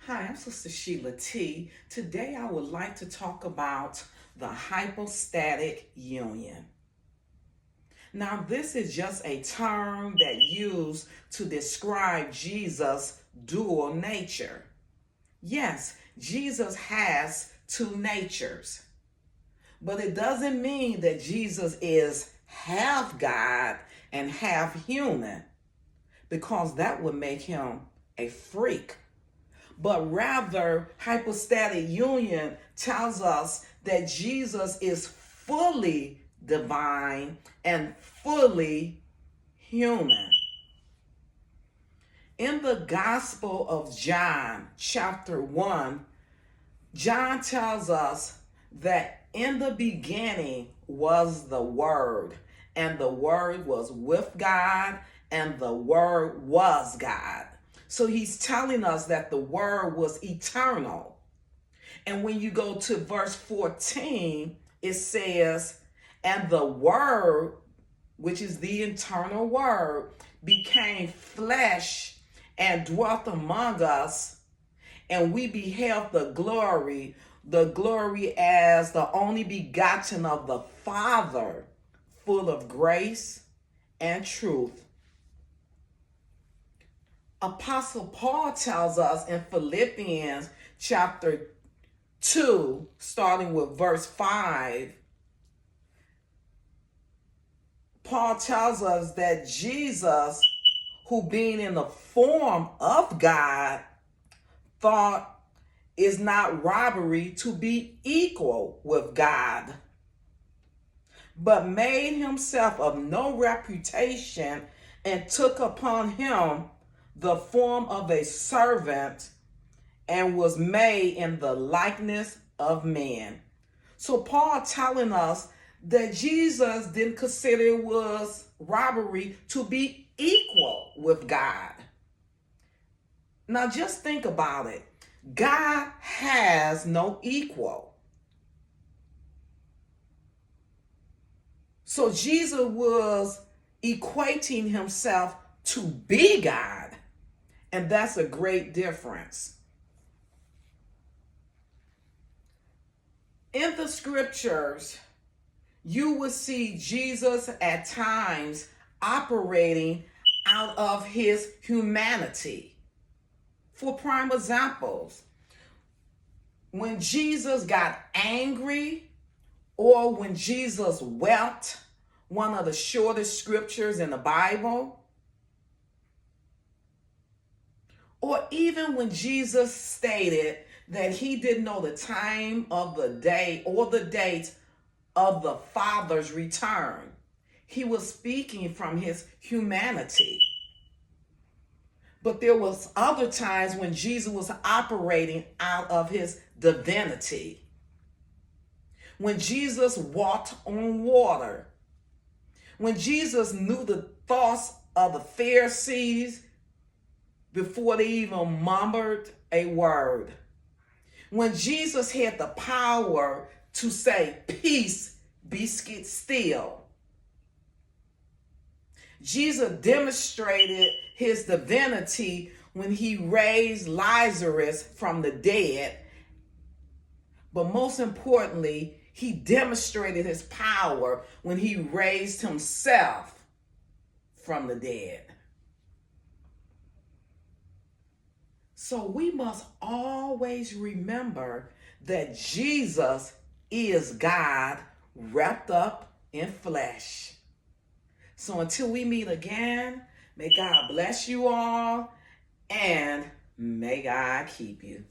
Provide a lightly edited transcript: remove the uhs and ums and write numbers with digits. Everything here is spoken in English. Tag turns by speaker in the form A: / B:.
A: Hi, I'm Sister Sheila T. Today I would like to talk about the hypostatic union. Now, this is just a term that used to describe Jesus' dual nature. Yes, Jesus has two natures, but it doesn't mean that Jesus is half God and half human, because that would make him a freak. But rather, hypostatic union tells us that Jesus is fully divine and fully human. In the Gospel of John, chapter 1, John tells us that in the beginning was the Word, and the Word was with God, and the Word was God. So he's telling us that the Word was eternal. And when you go to verse 14, it says, and the Word, which is the eternal Word, became flesh and dwelt among us, and we beheld the glory as the only begotten of the Father, full of grace and truth. Apostle Paul tells us in Philippians chapter 2, starting with verse 5, Paul tells us that Jesus, who being in the form of God, thought is not robbery to be equal with God, but made himself of no reputation and took upon him the form of a servant and was made in the likeness of men. So Paul telling us that Jesus didn't consider it was robbery to be equal with God. Now just think about it. God has no equal. So Jesus was equating himself to be God. And that's a great difference. In the scriptures, you will see Jesus at times operating out of his humanity. For prime examples, when Jesus got angry or when Jesus wept, one of the shortest scriptures in the Bible, or even when Jesus stated that he didn't know the time of the day or the date of the Father's return. He was speaking from his humanity. But there was other times when Jesus was operating out of his divinity. When Jesus walked on water. When Jesus knew the thoughts of the Pharisees before they even murmured a word. When Jesus had the power to say, peace, be still. Jesus demonstrated his divinity when he raised Lazarus from the dead. But most importantly, he demonstrated his power when he raised himself from the dead. So we must always remember that Jesus is God wrapped up in flesh. So until we meet again, may God bless you all and may God keep you.